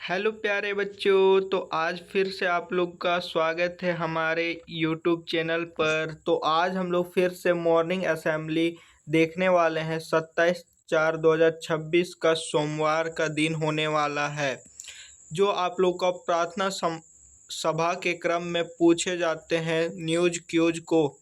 Hello प्यारे बच्चों। तो आज फिर से आप लोग का स्वागत है हमारे यूट्यूब चैनल पर। तो आज हम लोग फिर से मॉर्निंग असेंबली देखने वाले हैं। 27/4/2026 का सोमवार का दिन होने वाला है, जो आप लोग का प्रार्थना सभा के क्रम में पूछे जाते हैं न्यूज क्यूज को।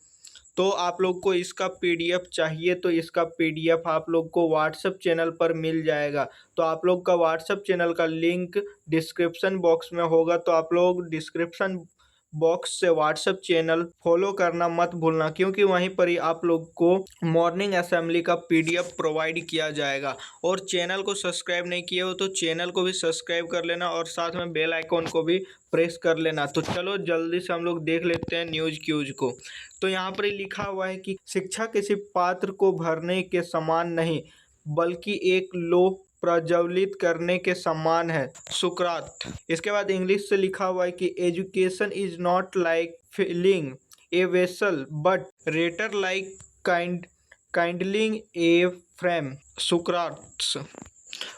तो आप लोग को इसका पीडीएफ चाहिए तो इसका पीडीएफ आप लोग को व्हाट्सएप चैनल पर मिल जाएगा। तो आप लोग का व्हाट्सएप चैनल का लिंक डिस्क्रिप्शन बॉक्स में होगा, तो आप लोग डिस्क्रिप्शन बॉक्स से व्हाट्सएप चैनल फॉलो करना मत भूलना, क्योंकि वहीं पर ही आप लोग को मॉर्निंग असेंबली का पीडीएफ प्रोवाइड किया जाएगा। और चैनल को सब्सक्राइब नहीं किए हो तो चैनल को भी सब्सक्राइब कर लेना और साथ में बेल आइकॉन को भी प्रेस कर लेना। तो चलो जल्दी से हम लोग देख लेते हैं न्यूज क्यूज को। तो यहाँ पर लिखा हुआ है कि शिक्षा किसी पात्र को भरने के समान नहीं बल्कि एक लोक प्रज्वलित करने के समान है, सुकरात। इसके बाद इंग्लिश से लिखा हुआ है कि education is not like filling a vessel but rather like kindling a flame, Socrates.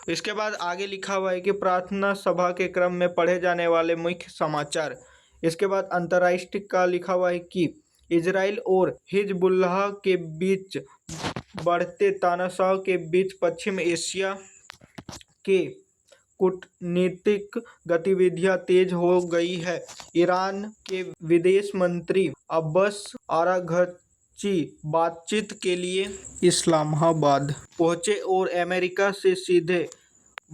इसके बाद आगे लिखा हुआ है कि प्रार्थना सभा के क्रम में पढ़े जाने वाले मुख्य समाचार। इसके बाद अंतर्राष्ट्रीय का लिखा हुआ है कि इजराइल और हिजबुल्लाह के बीच बढ़ते तानाशाह के बीच पश्चिम एशिया के कूटनीतिक गतिविधियां तेज हो गई है। ईरान के विदेश मंत्री अब्बास अराघची बातचीत के लिए इस्लामाबाद पहुंचे और अमेरिका से सीधे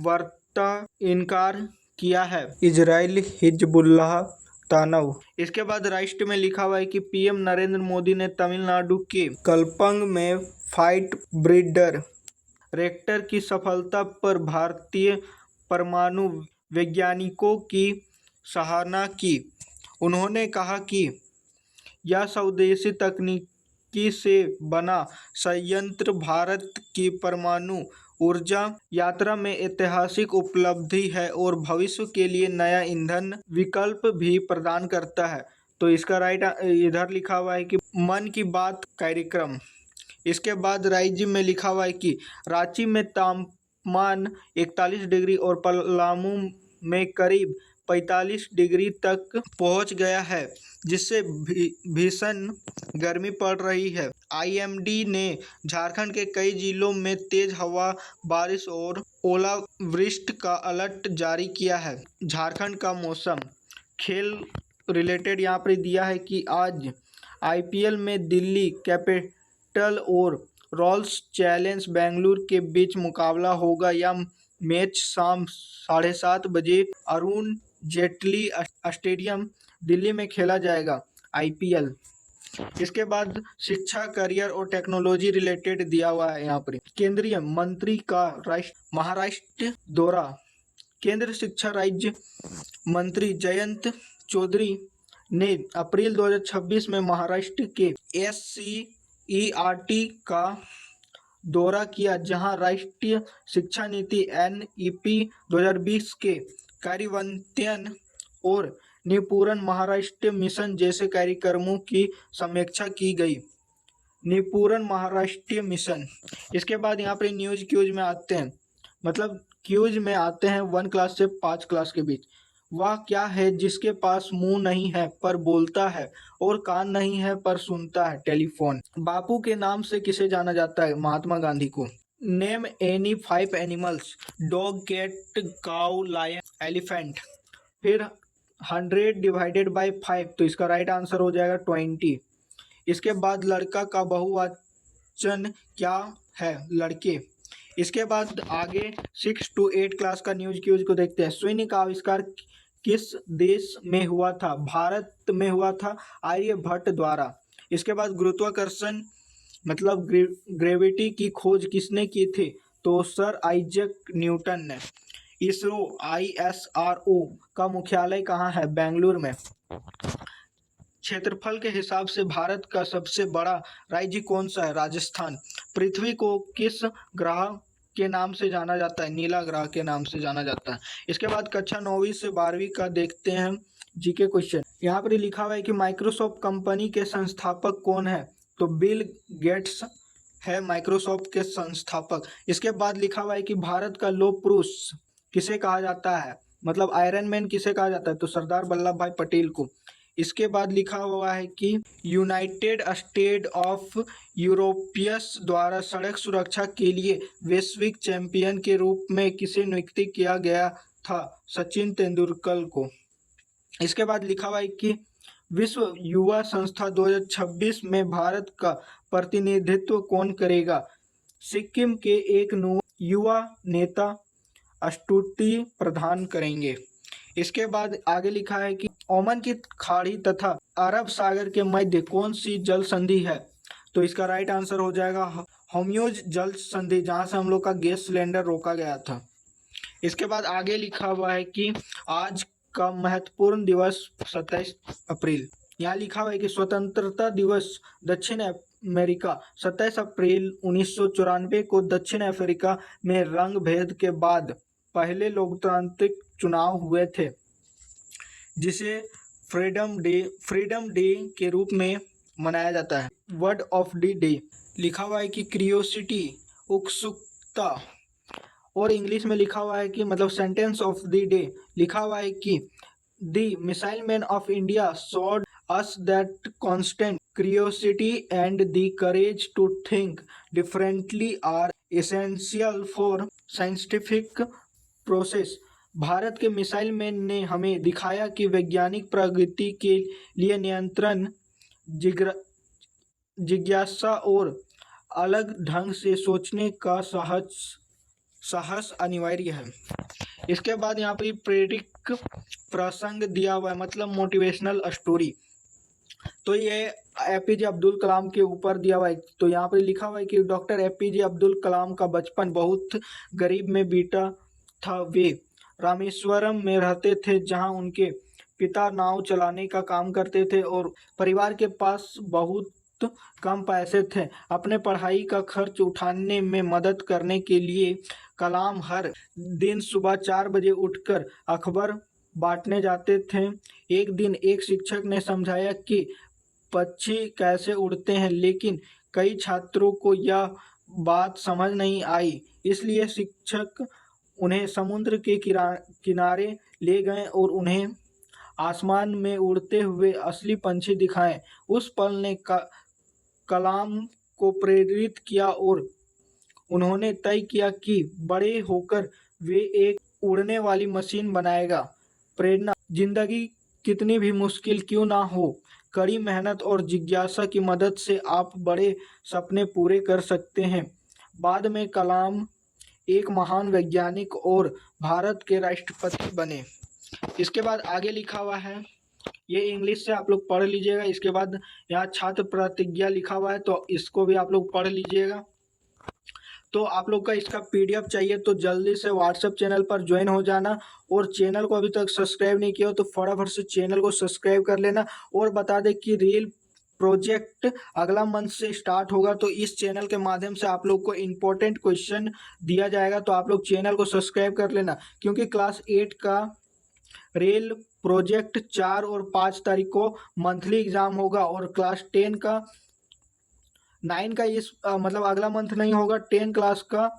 वार्ता इनकार किया है। इजराइल हिजबुल्लाह तनाव। इसके बाद राष्ट्र में लिखा हुआ है कि पीएम नरेंद्र मोदी ने तमिलनाडु के कलपंग में फाइट ब्रीडर रिएक्टर की सफलता पर भारतीय परमाणु वैज्ञानिकों की सराहना की। उन्होंने कहा कि यह स्वदेशी तकनीकी से बना संयंत्र भारत की परमाणु ऊर्जा यात्रा में ऐतिहासिक उपलब्धि है और भविष्य के लिए नया ईंधन विकल्प भी प्रदान करता है। तो इसका राइट इधर लिखा हुआ है कि मन की बात कार्यक्रम। इसके बाद राज्य में लिखा हुआ है कि रांची में तापमान 41 डिग्री और पलामू में करीब 45 डिग्री तक पहुंच गया है, जिससे भीषण गर्मी पड़ रही है। आईएमडी ने झारखंड के कई जिलों में तेज हवा, बारिश और ओलावृष्टि का अलर्ट जारी किया है। झारखंड का मौसम खेल रिलेटेड यहाँ पर दिया है कि आज आईपीएल में दिल्ली कैपिटल और रॉयल्स चैलेंज बेंगलुरु के बीच मुकाबला होगा। यह मैच शाम 7:30 बजे अरुण जेटली स्टेडियम दिल्ली में खेला जाएगा। आईपीएल। इसके बाद शिक्षा, करियर और टेक्नोलॉजी रिलेटेड दिया हुआ है यहाँ पर। केंद्रीय मंत्री का महाराष्ट्र दौरा। केंद्रीय शिक्षा राज्य मंत्री जयंत चौधरी ने अप्रैल 2026 में महाराष्ट्र के SCERT का दौरा किया, जहां राष्ट्रीय शिक्षा नीति NEP 2020 के कार्यान्वयन और निपूरण महाराष्ट्र मिशन जैसे कार्यक्रमों की समीक्षा की गई। निपूरण महाराष्ट्र मिशन। इसके बाद यहाँ पर न्यूज क्यूज में आते हैं, मतलब क्यूज में आते हैं 1 क्लास से 5 क्लास के बीच। वह क्या है जिसके पास मुंह नहीं है पर बोलता है और कान नहीं है पर सुनता है? टेलीफोन। बापू के नाम से किसे जाना जाता है? महात्मा गांधी को। Name any 5 animals. Dog, cat, cow, lion, elephant. फिर 100 डिवाइडेड बाई 5, तो इसका राइट आंसर हो जाएगा 20। इसके बाद लड़का का बहुवचन क्या है? लड़के। इसके बाद आगे 6 to 8 क्लास का न्यूज क्यूज को देखते हैं। शून्य का आविष्कार किस देश में हुआ था? भारत में हुआ था, आर्यभट्ट द्वारा। इसके बाद गुरुत्वाकर्षण मतलब ग्रेविटी की खोज किसने की थी? तो सर आइजैक न्यूटन ने। इसरो ISRO का मुख्यालय कहाँ है? बेंगलुरु में। क्षेत्रफल के हिसाब से भारत का सबसे बड़ा राज्य कौन सा है? राजस्थान। पृथ्वी को किस ग्रह के नाम से जाना जाता है? नीला ग्रह के नाम से जाना जाता है। इसके बाद कक्षा 9वीं से 12वीं का देखते हैं जीके क्वेश्चन। यहाँ पर लिखा हुआ है कि माइक्रोसॉफ्ट कंपनी के संस्थापक कौन है? तो बिल गेट्स है माइक्रोसॉफ्ट के संस्थापक। इसके बाद लिखा हुआ है कि भारत का लौह पुरुष किसे कहा जाता है? मतलब आयरन मैन किसे कहा जाता है, तो सरदार वल्लभ भाई पटेल को। इसके बाद लिखा हुआ है कि यूनाइटेड स्टेट ऑफ यूरोपियस द्वारा सड़क सुरक्षा के लिए वैश्विक चैंपियन के रूप में किसे नियुक्त किया गया था, सचिन तेंदुलकर को। इसके बाद लिखा हुआ है कि विश्व युवा संस्था 2026 में भारत का प्रतिनिधित्व कौन करेगा, सिक्किम के एक युवा नेता स्तुति प्रदान करेंगे। इसके बाद आगे लिखा है कि ओमान की खाड़ी तथा अरब सागर के मध्य कौन सी जल संधि है, तो इसका राइट आंसर हो जाएगा होर्मुज जल संधि, जहां से हम लोग का गैस सिलेंडर रोका गया था। इसके बाद आगे लिखा हुआ है कि आज का महत्वपूर्ण दिवस 27 अप्रैल। यहाँ लिखा हुआ है कि स्वतंत्रता दिवस दक्षिण अमेरिका 27 अप्रैल 1994 को दक्षिण अफ्रीका में रंग भेद के बाद पहले लोकतांत्रिक चुनाव हुए थे, जिसे फ्रीडम डे के रूप में मनाया जाता है। वर्ड ऑफ द डे लिखा हुआ है कि क्रियोसिटी, उत्सुकता, और इंग्लिश में लिखा हुआ है कि मतलब सेंटेंस ऑफ द डे लिखा हुआ है कि the missile man of India showed us that constant curiosity and the courage to think differently are essential for scientific process. Bharat के मिसाइल मैन ने हमें दिखाया कि वैज्ञानिक प्रगति के लिए नियंत्रण, जिज्ञासा और अलग ढंग से सोचने का साहस अनिवार्य है। इसके बाद यहाँ पे प्रेरक प्रसंग दिया हुआ है, मतलब मोटिवेशनल स्टोरी। तो ये एपीजे अब्दुल कलाम के ऊपर दिया हुआ है। तो यहाँ पे लिखा हुआ है कि डॉक्टर एपीजे अब्दुल कलाम का बचपन बहुत गरीब में बीता था। वे रामेश्वरम में रहते थे, जहाँ उनके पिता नाव चलाने का काम करते थे और परिवार के पास बहुत कम पैसे थे। अपने पढ़ाई का खर्च उठाने में मदद करने के लिए कलाम हर दिन सुबह 4 बजे उठकर अखबार बांटने जाते थे। एक दिन एक शिक्षक ने समझाया कि पक्षी कैसे उड़ते हैं, लेकिन कई छात्रों को यह बात समझ नहीं आई। इसलिए शिक्षक उन्हें समुद्र के किनारे ले गए और उन्हें आसमान में उड़ते हुए असली पंछी दिखाए। उस पल ने कलाम को प्रेरित किया और उन्होंने तय किया कि बड़े होकर वे एक उड़ने वाली मशीन बनाएगा। प्रेरणा, जिंदगी कितनी भी मुश्किल क्यों ना हो, कड़ी मेहनत और जिज्ञासा की मदद से आप बड़े सपने पूरे कर सकते हैं। बाद में कलाम एक महान वैज्ञानिक और भारत के राष्ट्रपति बने। इसके बाद आगे लिखा हुआ है, ये इंग्लिश से आप लोग पढ़ लीजिएगा। इसके बाद यहाँ छात्र प्रतिज्ञा लिखा हुआ है, तो इसको भी आप लोग पढ़ लीजिएगा। तो आप लोग का इसका पीडीएफ चाहिए तो जल्दी से व्हाट्सएप चैनल पर ज्वाइन हो जाना, और चैनल को अभी तक सब्सक्राइब नहीं किया हो तो फटाफट से चैनल को सब्सक्राइब कर लेना। और बता दें कि रील प्रोजेक्ट अगला मंथ से स्टार्ट होगा, तो इस चैनल के माध्यम से आप लोग को इम्पोर्टेंट क्वेश्चन दिया जाएगा। तो आप लोग चैनल को सब्सक्राइब कर लेना, क्योंकि क्लास 8 का रेल प्रोजेक्ट 4 और 5 तारीख को मंथली एग्जाम होगा, और क्लास 10 का 9 का मतलब अगला मंथ नहीं होगा, 10 क्लास का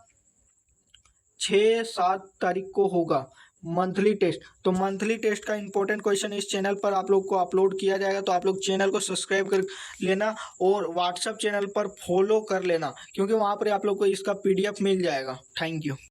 6-7 तारीख को होगा मंथली टेस्ट। तो मंथली टेस्ट का इंपॉर्टेंट क्वेश्चन इस चैनल पर आप लोग को अपलोड किया जाएगा। तो आप लोग चैनल को सब्सक्राइब कर लेना और व्हाट्सएप चैनल पर फॉलो कर लेना, क्योंकि वहाँ पर आप लोग को इसका पीडीएफ मिल जाएगा। Thank you.